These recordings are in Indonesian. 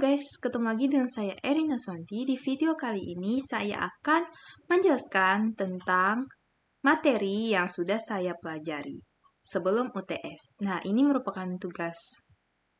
Guys, ketemu lagi dengan saya Erina Swanti. Di video kali ini saya akan menjelaskan tentang materi yang sudah saya pelajari sebelum UTS. Nah, ini merupakan tugas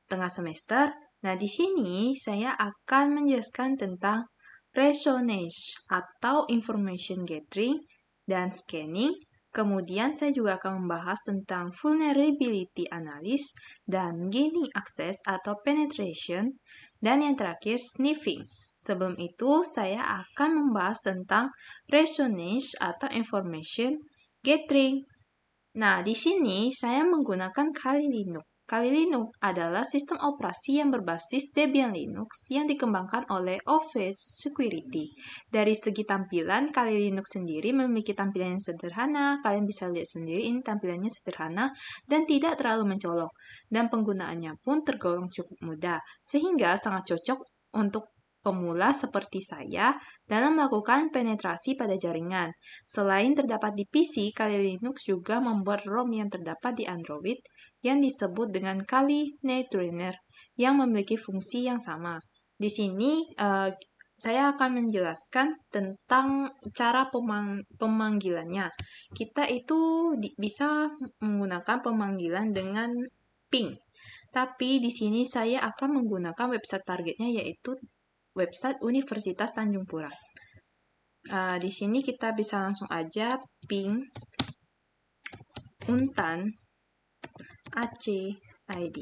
tengah semester. Nah, di sini saya akan menjelaskan tentang resonance atau information gathering dan scanning. Kemudian saya juga akan membahas tentang vulnerability analysis dan gaining access atau penetration. Dan yang terakhir, sniffing. Sebelum itu, saya akan membahas tentang resonance atau information gathering. Nah, di sini saya menggunakan Kali Linux. Kali Linux adalah sistem operasi yang berbasis Debian Linux yang dikembangkan oleh Office Security. Dari segi tampilan, Kali Linux sendiri memiliki tampilan yang sederhana. Kalian bisa lihat sendiri, ini tampilannya sederhana dan tidak terlalu mencolok. Dan penggunaannya pun tergolong cukup mudah, sehingga sangat cocok untuk pemula seperti saya dalam melakukan penetrasi pada jaringan. Selain terdapat di PC, Kali Linux juga membuat ROM yang terdapat di Android yang disebut dengan Kali Netrunner yang memiliki fungsi yang sama. Di sini saya akan menjelaskan tentang cara pemanggilannya. Kita itu bisa menggunakan pemanggilan dengan ping. Tapi di sini saya akan menggunakan website targetnya yaitu website Universitas Tanjung Pura. Di sini kita bisa langsung aja ping Untan AC ID.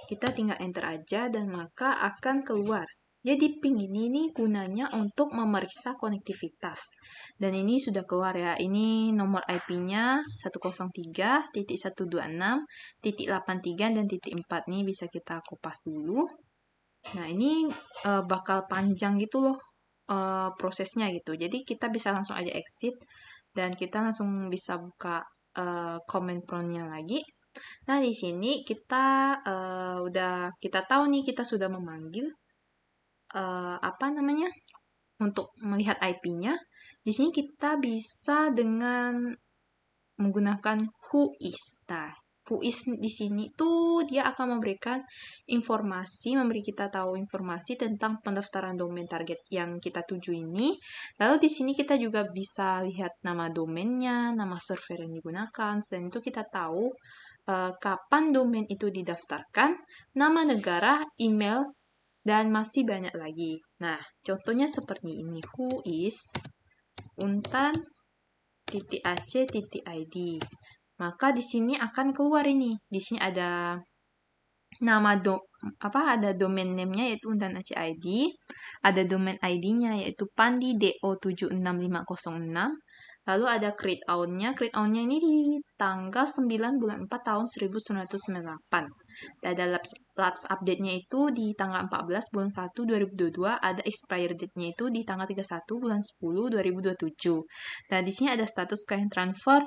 Kita tinggal enter aja dan maka akan keluar. Jadi ping ini gunanya untuk memeriksa konektivitas. Dan ini sudah keluar ya. Ini nomor IP-nya 103.126.83 dan .4 nih bisa kita kopas dulu. Nah, ini bakal panjang gitu loh prosesnya gitu. Jadi kita bisa langsung aja exit dan kita langsung bisa buka comment prompt-nya lagi. Nah, di sini kita kita tahu nih kita sudah memanggil untuk melihat IP-nya. Di sini kita bisa dengan menggunakan who is. Nah, who is di sini tuh dia akan memberi kita tahu informasi tentang pendaftaran domain target yang kita tuju ini. Lalu di sini kita juga bisa lihat nama domainnya, nama server yang digunakan. Selain itu kita tahu kapan domain itu didaftarkan, nama negara, email, dan masih banyak lagi. Nah, contohnya seperti ini. Who is untan.ac.id. Maka di sini akan keluar ini. Di sini ada ada domain name-nya yaitu untan.ac.id, ada domain ID-nya yaitu pandi.do76506. Lalu ada create out-nya. Create out-nya ini di tanggal 9 bulan 4 tahun 1998. Dan ada last update-nya itu di tanggal 14 bulan 1 2022. Ada expired date-nya itu di tanggal 31 bulan 10 2027. Dan di sini ada status client transfer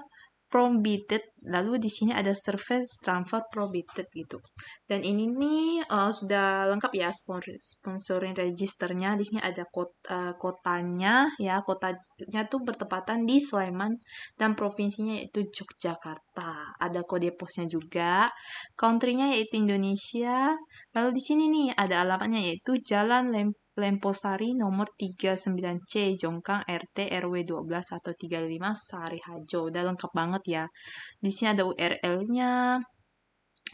prohibited, lalu di sini ada service transfer prohibited gitu. Dan ini nih sudah lengkap ya sponsoring registernya. Di sini ada kotanya ya, kotanya tuh bertepatan di Sleman dan provinsinya yaitu Yogyakarta. Ada kode posnya juga. Country-nya yaitu Indonesia. Lalu di sini nih ada alamatnya yaitu Jalan Lemposari nomor 39C, Jongkang RT RW 12 atau 35 Sariharjo. Udah lengkap banget ya. Di sini ada URL-nya,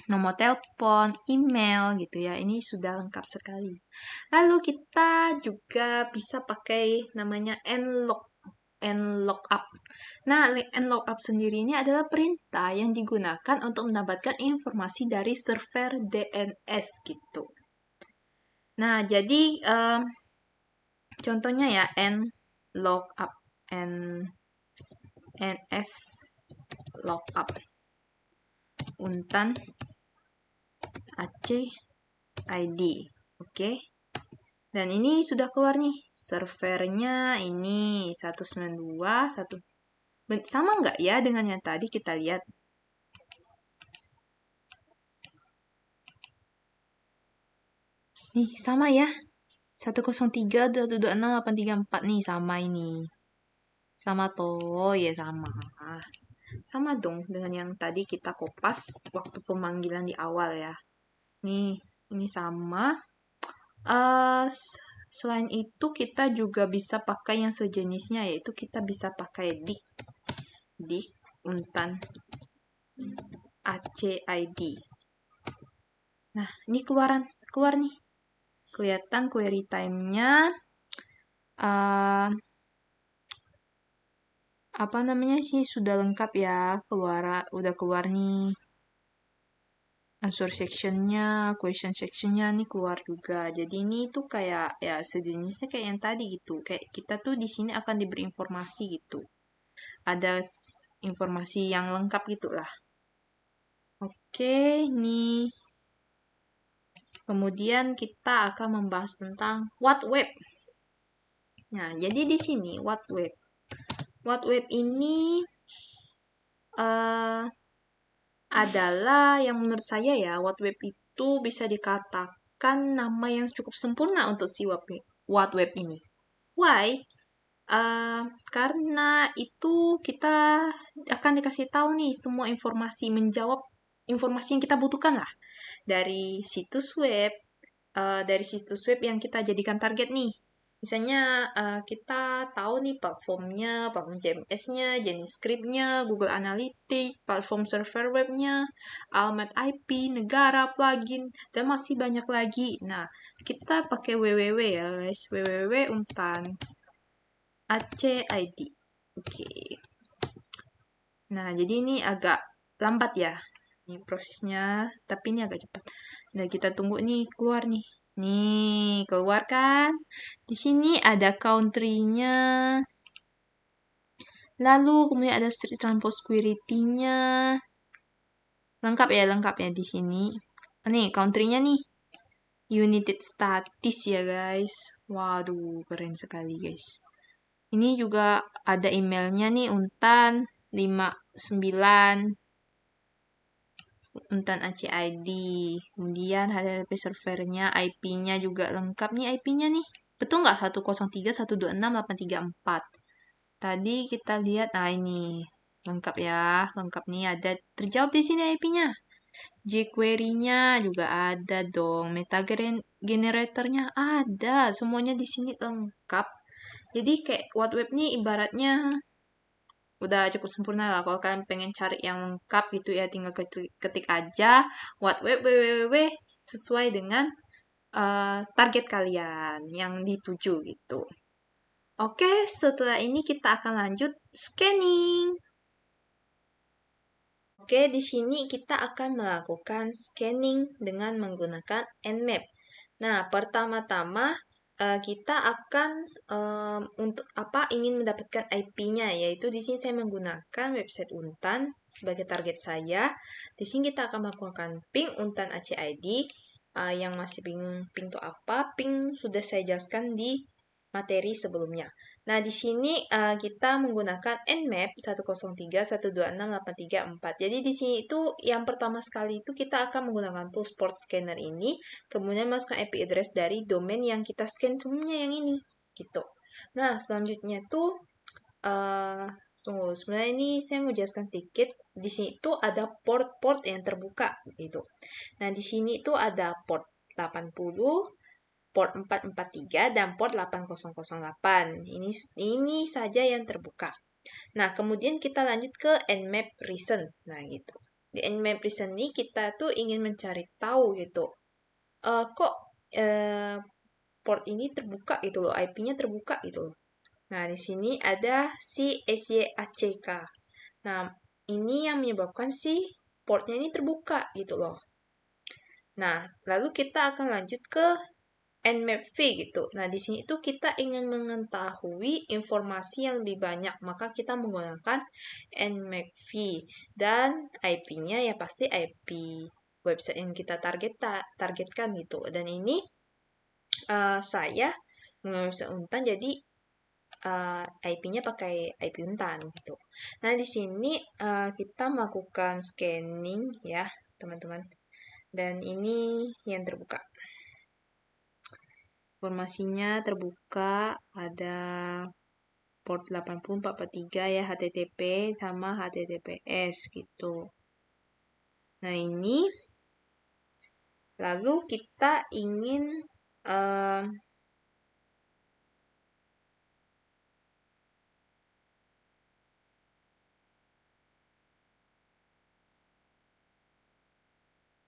nomor telepon, email gitu ya. Ini sudah lengkap sekali. Lalu kita juga bisa pakai namanya nlookup. Nah, nlookup sendiri ini adalah perintah yang digunakan untuk mendapatkan informasi dari server DNS gitu. Nah, jadi contohnya ya nlookup, ns lookup untan AC.id. Oke. Dan ini sudah keluar nih. Servernya ini 192 sama nggak ya dengan yang tadi kita lihat? Nih, sama ya. 103.126.834 nih, sama ini. Sama toh, ya sama. Sama dong dengan yang tadi kita kopas waktu pemanggilan di awal ya. Nih, ini sama. Selain itu kita juga bisa pakai yang sejenisnya, yaitu kita bisa pakai dik untan ACID. Nah, ini keluar nih. Kelihatan query time-nya. Apa namanya sih, sudah lengkap ya, udah keluar nih. Answer section-nya, question section-nya nih keluar juga. Jadi ini tuh kayak ya sejenisnya kayak yang tadi gitu. Kayak kita tuh di sini akan diberi informasi gitu. Ada informasi yang lengkap gitulah. Oke, nih. Kemudian kita akan membahas tentang what web. Nah, jadi di sini what web. What web ini adalah yang menurut saya ya, what web itu bisa dikatakan nama yang cukup sempurna untuk si what web ini. Why? Karena itu kita akan dikasih tahu nih semua informasi, menjawab informasi yang kita butuhkan lah dari situs web, yang kita jadikan target nih. Misalnya kita tahu nih platformnya, platform CMS-nya, jenis script-nya, Google Analytics, platform server web-nya, alamat IP, negara, plugin, dan masih banyak lagi. Nah, kita pakai www ya guys, www untan ACID. Oke. Nah, jadi ini agak lambat ya. Ini prosesnya, tapi ini agak cepat. Nah, kita tunggu nih keluar nih. Nih, keluar kan? Di sini ada country-nya. Lalu kemudian ada street transport security-nya. Lengkap ya di sini. Nih, country-nya nih. United States ya guys. Waduh, keren sekali guys. Ini juga ada emailnya nih, Untan 59 Untan ACID. Kemudian HTTP servernya, IP-nya juga lengkap nih IP-nya nih. Betul nggak? 103.126.834. Tadi kita lihat, nah ini lengkap ya, lengkap nih, ada terjawab di sini IP-nya. jQuery-nya juga ada dong, meta generator-nya ada, semuanya di sini lengkap. Jadi kayak what web nih ibaratnya udah cukup sempurna lah. Kalau kalian pengen cari yang lengkap gitu ya, tinggal ketik aja what web www sesuai dengan target kalian yang dituju gitu. Oke, setelah ini kita akan lanjut scanning. Oke, di sini kita akan melakukan scanning dengan menggunakan Nmap. Nah, pertama-tama kita akan ingin mendapatkan IP-nya, yaitu di sini saya menggunakan website Untan sebagai target saya. Di sini kita akan melakukan ping Untan ACID. Yang masih bingung ping itu apa? Ping sudah saya jelaskan di materi sebelumnya. Nah, di sini kita menggunakan Nmap 103.126.834. Jadi di sini itu yang pertama sekali itu kita akan menggunakan tools port scanner ini, kemudian masukkan IP address dari domain yang kita scan sebelumnya yang ini, gitu. Nah, selanjutnya tuh tunggu, sebenarnya ini saya mau jelaskan sedikit. Di sini itu ada port-port yang terbuka gitu. Nah, di sini itu ada port 80, port 443 dan port 8008. Ini saja yang terbuka. Nah, kemudian kita lanjut ke Nmap reason. Nah, gitu. Di Nmap reason ini kita tuh ingin mencari tahu gitu. Kok port ini terbuka gitu loh, IP-nya terbuka gitu loh. Nah, di sini ada si SYACK. Nah, ini yang menyebabkan si portnya ini terbuka gitu loh. Nah, lalu kita akan lanjut ke Nmap-V gitu. Nah, di sini itu kita ingin mengetahui informasi yang lebih banyak, maka kita menggunakan Nmap-V dan IP-nya ya pasti IP website yang kita targetkan gitu. Dan ini saya menggunakan website Untan, jadi IP-nya pakai IP Untan gitu. Nah, di sini kita melakukan scanning ya, teman-teman. Dan ini yang terbuka. Informasinya terbuka, ada port 8043 ya, HTTP sama HTTPS gitu. Nah, ini lalu kita ingin Em,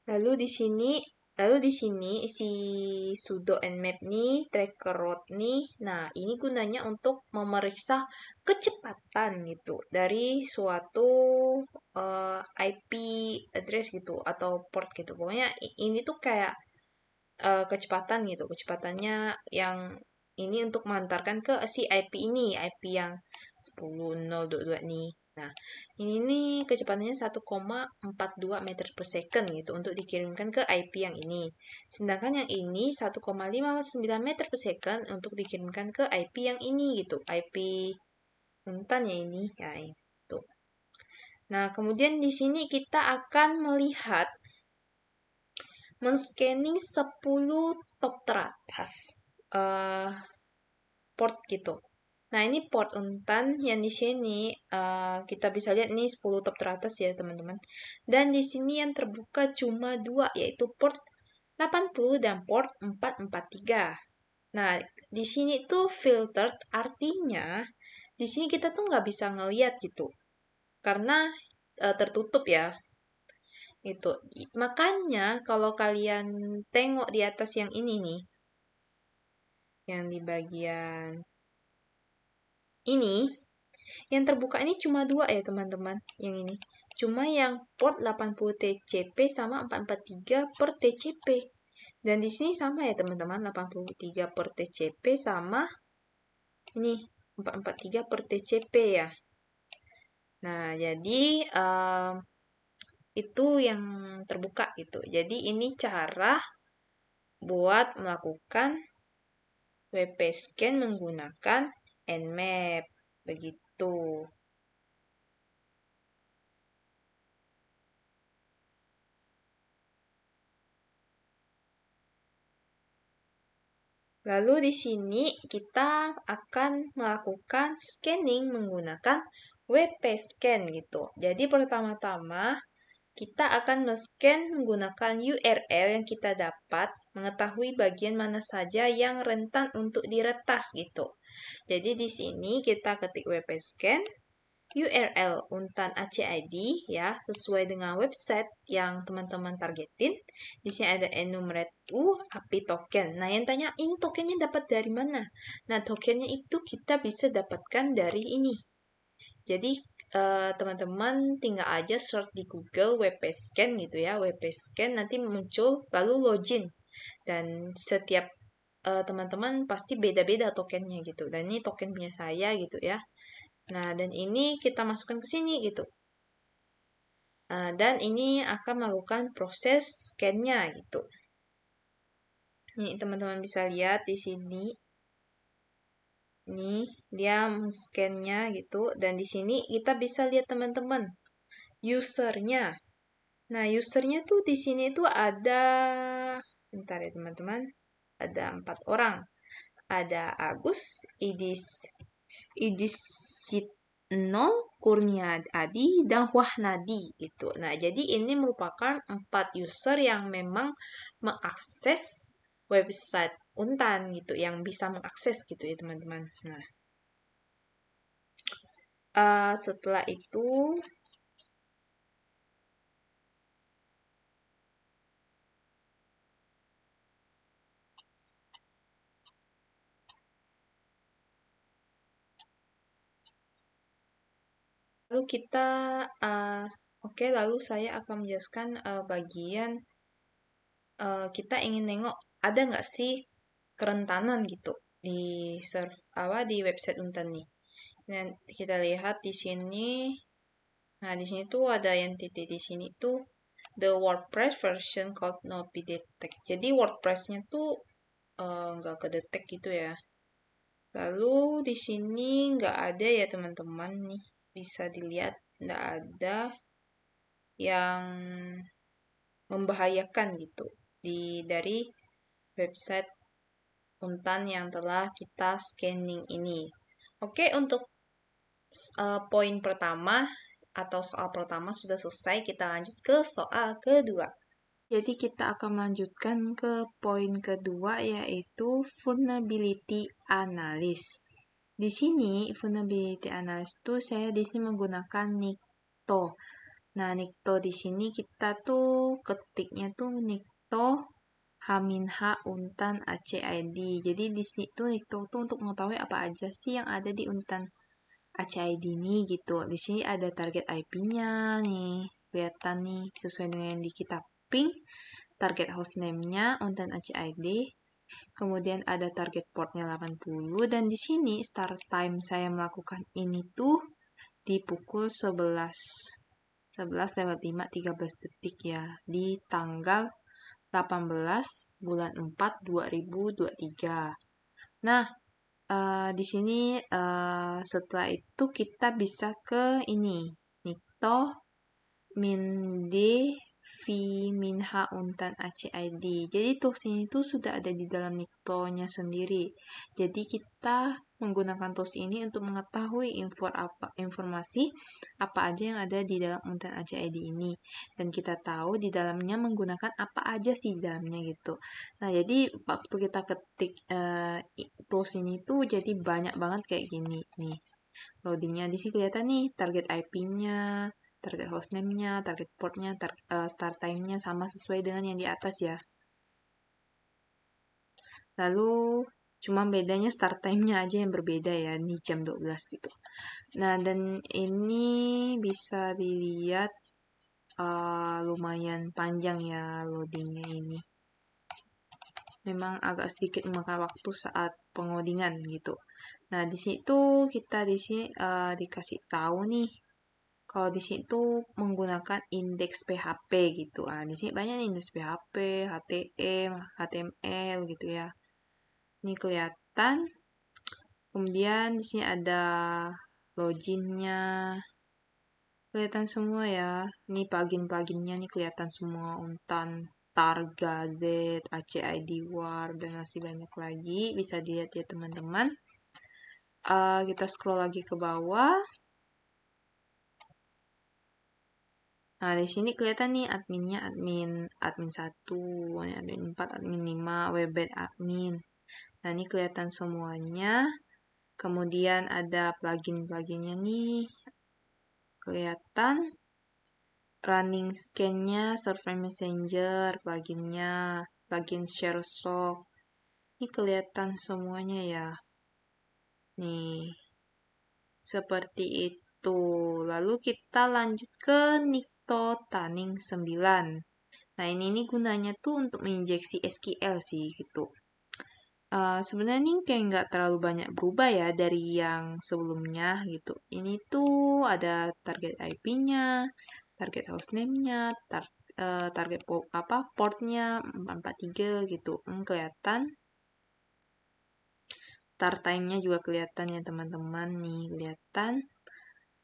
Lalu di sini, si sudo nmap nih, tracker road nih. Nah, ini gunanya untuk memeriksa kecepatan gitu dari suatu IP address gitu atau port gitu. Pokoknya ini tuh kayak kecepatan gitu. Kecepatannya yang ini untuk mengantarkan ke si IP ini, IP yang 10.022 nih. Nah, ini nih kecepatannya 1,42 meter per second gitu untuk dikirimkan ke IP yang ini. Sedangkan yang ini 1,59 meter per second untuk dikirimkan ke IP yang ini gitu. IP rentan ya ini. Ya, itu. Nah, kemudian di sini kita akan melihat men-scanning 10 top teratas port gitu. Nah, ini port untan yang di sini kita bisa lihat nih 10 top teratas ya, teman-teman. Dan di sini yang terbuka cuma dua, yaitu port 80 dan port 443. Nah, di sini tuh filtered, artinya di sini kita tuh nggak bisa ngeliat gitu. Karena tertutup ya. Itu. Makanya kalau kalian tengok di atas yang ini nih, yang di bagian ini, yang terbuka ini cuma dua ya teman-teman, yang ini. Cuma yang port 80 TCP sama 443 per TCP. Dan di sini sama ya teman-teman, 83 per TCP sama ini 443 per TCP ya. Nah, jadi itu yang terbuka gitu. Jadi ini cara buat melakukan WP Scan menggunakan Nmap. Begitu. Lalu di sini kita akan melakukan scanning menggunakan WP Scan gitu. Jadi pertama-tama kita akan men-scan menggunakan URL yang kita dapat, mengetahui bagian mana saja yang rentan untuk diretas gitu. Jadi di sini kita ketik WP Scan, URL Untan ACID ya, sesuai dengan website yang teman-teman targetin. Di sini ada enumerate API token. Nah, yang tanya ini tokennya dapat dari mana? Nah, tokennya itu kita bisa dapatkan dari ini. Jadi, teman-teman tinggal aja search di Google WP Scan gitu ya, WP Scan nanti muncul lalu login. Dan setiap teman-teman pasti beda-beda tokennya gitu. Dan ini token punya saya gitu ya. Nah, dan ini kita masukkan ke sini gitu. Dan ini akan melakukan proses scan-nya gitu. Nih, teman-teman bisa lihat di sini. Nih, dia men-scan-nya gitu. Dan di sini kita bisa lihat teman-teman usernya. Nah, usernya tuh di sini tuh ada, bentar ya teman-teman, ada 4 orang. Ada Agus, Idis Nol, Kurnia Adi, dan Wahnadi gitu. Nah, jadi ini merupakan 4 user yang memang mengakses website Untan gitu, yang bisa mengakses gitu ya teman-teman. Nah, setelah itu lalu kita oke, lalu saya akan menjelaskan bagian kita ingin nengok ada nggak sih kerentanan gitu di di website Untan nih. Dan kita lihat di sini. Nah, di sini tuh ada yang titik di sini tuh the WordPress version code not be detect. Jadi WordPress-nya tuh nggak kedetek gitu ya. Lalu di sini nggak ada ya teman-teman nih. Bisa dilihat nggak ada yang membahayakan gitu dari website Untan yang telah kita scanning ini. Oke, untuk poin pertama atau soal pertama sudah selesai, kita lanjut ke soal kedua. Jadi kita akan melanjutkan ke poin kedua, yaitu vulnerability analysis. Di sini vulnerability analysis itu saya di sini menggunakan Nikto. Nah, Nikto di sini kita tuh ketiknya tuh Nikto H-H Untan ACID. Jadi di sini tuh Nikto tuh untuk mengetahui apa aja sih yang ada di Untan ACID ini gitu. Di sini ada target IP-nya nih, kelihatan nih sesuai dengan yang di kita ping. Target hostname-nya Untan ACID. Kemudian ada target portnya 80 dan di sini start time saya melakukan ini tuh di pukul 11:05:13 ya, di tanggal 18 bulan 4 2023. Nah, di sini setelah itu kita bisa ke ini Nikto Min D V Min H Untan ACID. Jadi tools ini tuh sudah ada di dalam Nikto-nya sendiri. Jadi kita menggunakan tools ini untuk mengetahui informasi apa aja yang ada di dalam Untan ACID ini. Dan kita tahu di dalamnya menggunakan apa aja sih di dalamnya gitu. Nah, jadi waktu kita ketik tools ini tuh jadi banyak banget kayak gini nih. Loadingnya di sini kelihatan nih target IP-nya, target hostname-nya, target portnya, start time-nya sama sesuai dengan yang di atas ya. Lalu cuma bedanya start time-nya aja yang berbeda ya, di jam 12 gitu. Nah, dan ini bisa dilihat lumayan panjang ya loadingnya ini. Memang agak sedikit memakan waktu saat pengodingan gitu. Nah, di situ kita di sini dikasih tahu nih kalau di sini tuh menggunakan indeks PHP gitu. Ah, di sini banyak nih indeks PHP, HTML, HTML gitu ya. Ini kelihatan. Kemudian di sini ada loginnya. Kelihatan semua ya. Ini plugin-pluginnya nih kelihatan semua. Untan, Targa, Z, ACID War, dan masih banyak lagi. Bisa dilihat ya teman-teman. Kita scroll lagi ke bawah. Nah, di sini kelihatan nih adminnya admin 1, admin 4, admin 5, webet admin. Nah, ini kelihatan semuanya. Kemudian ada plugin-pluginnya nih. Kelihatan running scan-nya, Server Messenger, pluginnya, plugin ShareSock. Ini kelihatan semuanya ya. Nih, seperti itu. Lalu kita lanjut ke Nikto Taning 9. Nah, ini gunanya tuh untuk menginjeksi SQL sih gitu. Sebenarnya ini kayak nggak terlalu banyak berubah ya dari yang sebelumnya gitu. Ini tuh ada target IP-nya, target hostname-nya, target portnya 443 gitu. Kelihatan. Start time-nya juga kelihatan ya teman-teman nih, kelihatan.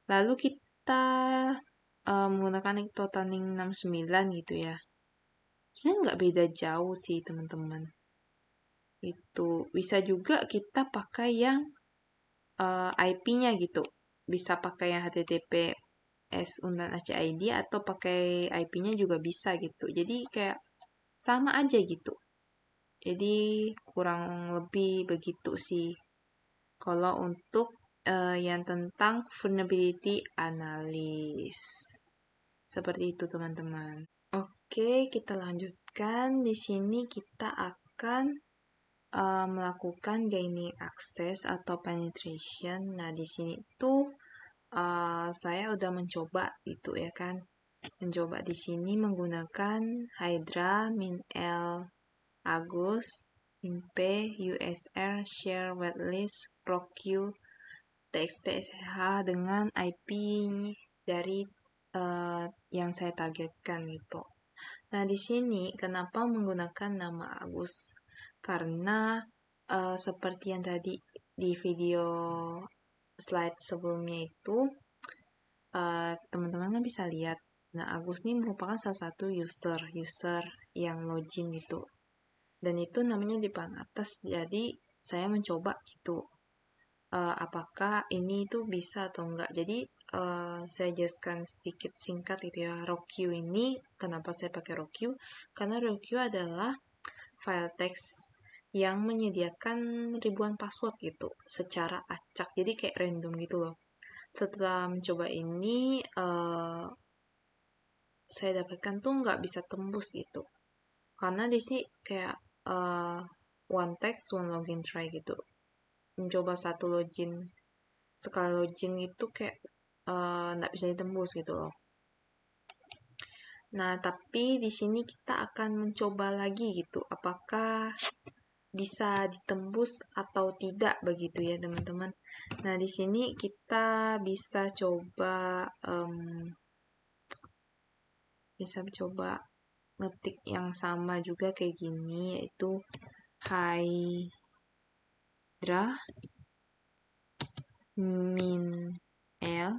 Lalu kita menggunakan totaling 69 gitu ya. Sebenarnya nggak beda jauh sih teman-teman. Itu bisa juga kita pakai yang IP-nya gitu. Bisa pakai yang HTTPS Untan ACID atau pakai IP-nya juga bisa gitu. Jadi kayak sama aja gitu. Jadi kurang lebih begitu sih. Kalau untuk yang tentang vulnerability analysis. Seperti itu teman-teman. Oke, kita lanjutkan. Di sini kita akan melakukan gaining access atau penetration. Nah, di sini tuh saya udah mencoba itu ya kan. Mencoba di sini menggunakan Hydra, MinL, Agus, InP, USR, Share, Waitlist, ProQ, TXT-SH dengan IP dari yang saya targetkan gitu. Nah, di sini kenapa menggunakan nama Agus? Karena seperti yang tadi di video slide sebelumnya itu, teman-teman kan bisa lihat. Nah, Agus ini merupakan salah satu user yang login gitu. Dan itu namanya di paling atas. Jadi, saya mencoba gitu. Apakah ini tuh bisa atau enggak. Jadi, saya jelaskan sedikit singkat gitu ya. RockQ ini, kenapa saya pakai RockQ? Karena RockQ adalah file text yang menyediakan ribuan password gitu, secara acak. Jadi kayak random gitu loh. Setelah mencoba ini, saya dapatkan tuh nggak bisa tembus gitu. Karena di sini kayak one text, one login try gitu. Mencoba satu login, sekali login itu kayak nggak bisa ditembus gitu loh. Nah, tapi di sini kita akan mencoba lagi gitu, apakah bisa ditembus atau tidak begitu ya teman-teman. Nah, di sini kita bisa coba ngetik yang sama juga kayak gini, yaitu Hydra min L.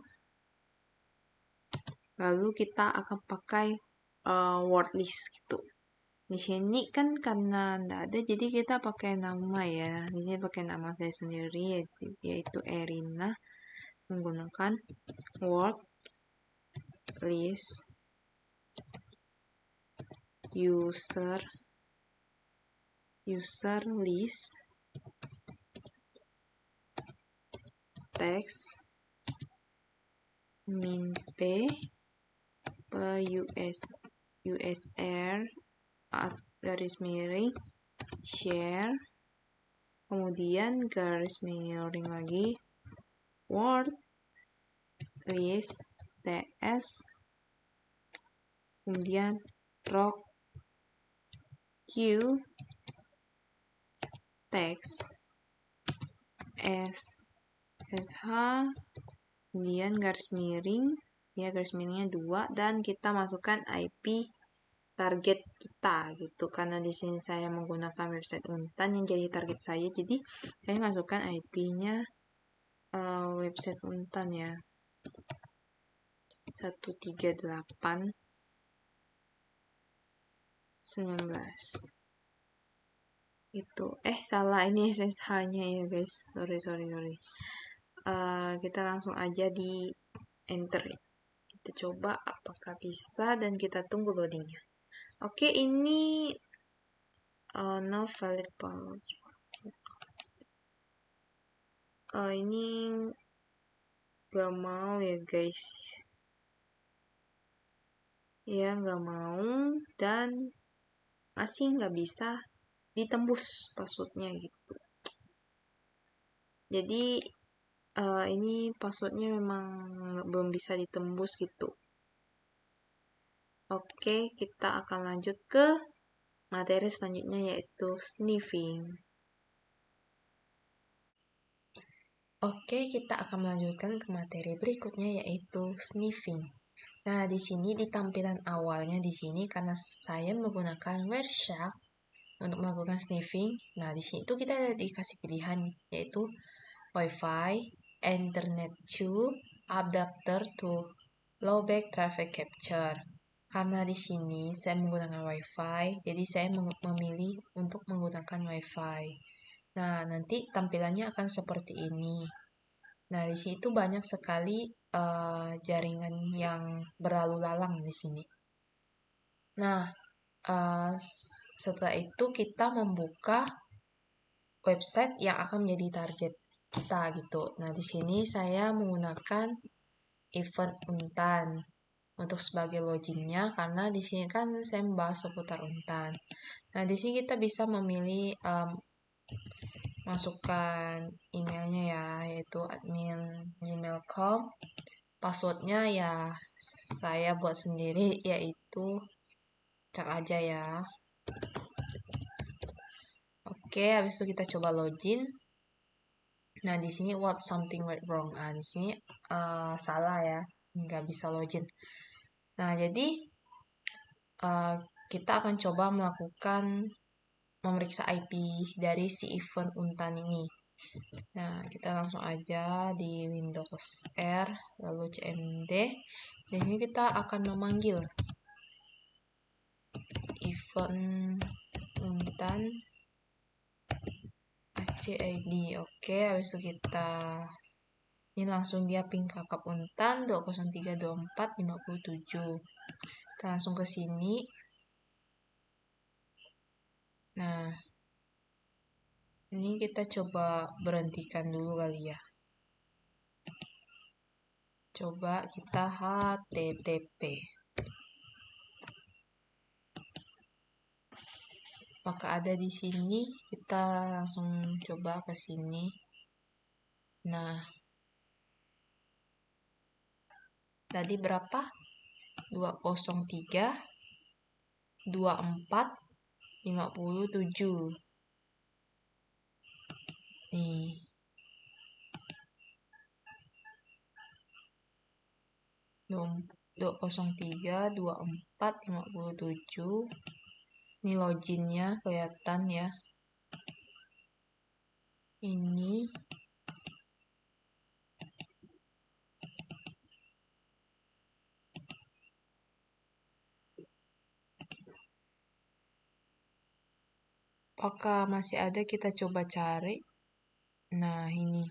Lalu kita akan pakai word list gitu. Di sini kan karena nggak ada, jadi kita pakai nama ya. Di sini pakai nama saya sendiri, yaitu Erina, menggunakan word list user list text min p usr garis miring share, kemudian garis miring lagi word list ts, kemudian rock q text sh, kemudian garis miring ya, garis miringnya 2, dan kita masukkan IP target kita gitu. Karena di sini saya menggunakan website Untan yang jadi target saya, jadi saya masukkan IP-nya website Untan ya, 138.19 itu. Salah, ini SSH-nya ya guys, sorry. Kita langsung aja di enter. Kita coba apakah bisa, dan kita tunggu loadingnya. Oke, ini no valid password. Ini gak mau ya guys. Ya gak mau, dan masih gak bisa ditembus passwordnya gitu. Jadi ini passwordnya memang belum bisa ditembus gitu. Oke, kita akan lanjut ke materi selanjutnya, yaitu sniffing. Oke, kita akan melanjutkan ke materi berikutnya, yaitu sniffing. Nah, di sini di tampilan awalnya di sini, karena saya menggunakan Wireshark untuk melakukan sniffing. Nah, di sini itu kita dikasih pilihan, yaitu Wi-Fi, Ethernet 2, adapter to lowback traffic capture. Karena di sini saya menggunakan Wi-Fi, jadi saya memilih untuk menggunakan Wi-Fi. Nah, nanti tampilannya akan seperti ini. Nah, di sini itu banyak sekali jaringan yang berlalu lalang di sini. Nah, setelah itu kita membuka website yang akan menjadi target kita gitu. Nah, di sini saya menggunakan event Untan untuk sebagai loginnya, karena di sini kan saya membahas seputar Untan. Nah, di sini kita bisa memilih masukkan emailnya ya, yaitu admin gmail.com. Passwordnya ya saya buat sendiri, yaitu cek aja ya. Oke, habis itu kita coba login. Nah, di sini what something went wrong. Nah, di sini salah ya, nggak bisa login. Nah, jadi kita akan coba memeriksa IP dari si event Untan ini. Nah, kita langsung aja di Windows R, lalu cmd. Di sini kita akan memanggil event Untan ACID. Oke, habis itu kita Ini langsung dia ping kakap untan 2032457. Kita langsung ke sini. Nah, ini kita coba berhentikan dulu kali ya. Coba kita HTTP. Apakah ada di sini? Kita langsung coba ke sini. Nah, tadi berapa? 203 24 57. Nih. Dua 203 24 57. Ini loginnya kelihatan ya. Ini apakah masih ada, kita coba cari. Nah, ini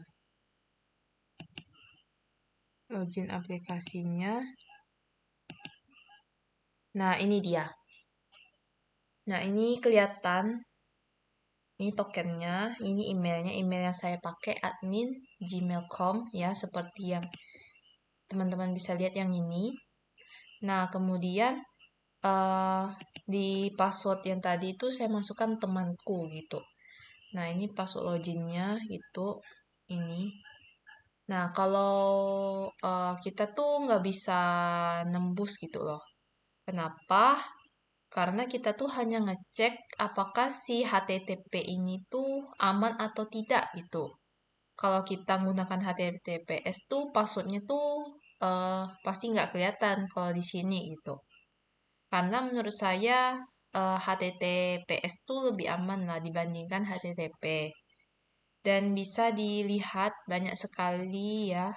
login aplikasinya. Nah, ini dia. Nah, ini kelihatan. Ini tokennya, ini emailnya. Email yang saya pakai admin gmail.com ya, seperti yang teman-teman bisa lihat yang ini. Nah, kemudian di password yang tadi itu saya masukkan temanku gitu. Nah, ini password loginnya gitu. Ini. Nah, kalau kita tuh nggak bisa nembus gitu loh. Kenapa? Karena kita tuh hanya ngecek apakah si HTTP ini tuh aman atau tidak gitu. Kalau kita menggunakan HTTPS tuh passwordnya tuh pasti nggak kelihatan kalau di sini gitu. Karena menurut saya HTTPS tuh lebih aman lah dibandingkan HTTP. Dan bisa dilihat banyak sekali ya.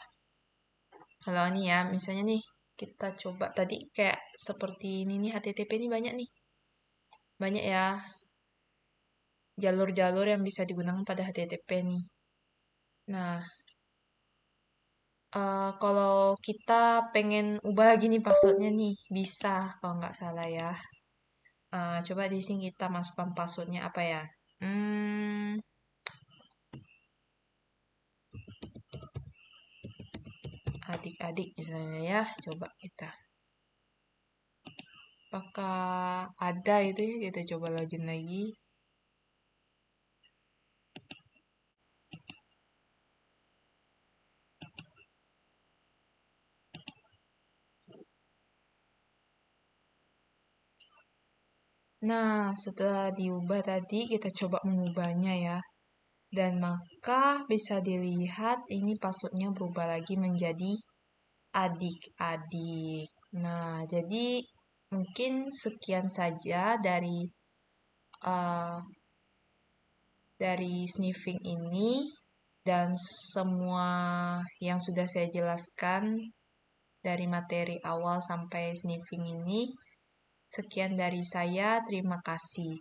Kalau ini ya, misalnya nih, kita coba tadi kayak seperti ini nih, HTTP ini banyak nih. Banyak ya jalur-jalur yang bisa digunakan pada HTTP nih. Nah, kalau kita pengen ubah lagi nih passwordnya nih, bisa kalau nggak salah ya. Coba di sini kita masukkan passwordnya apa ya? Adik-adik misalnya ya, coba kita. Apakah ada itu ya? Kita coba login lagi. Nah, setelah diubah tadi, kita coba mengubahnya ya. Dan maka bisa dilihat ini passwordnya berubah lagi menjadi adik-adik. Nah, jadi mungkin sekian saja uh, dari sniffing ini dan semua yang sudah saya jelaskan dari materi awal sampai sniffing ini. Sekian dari saya, terima kasih.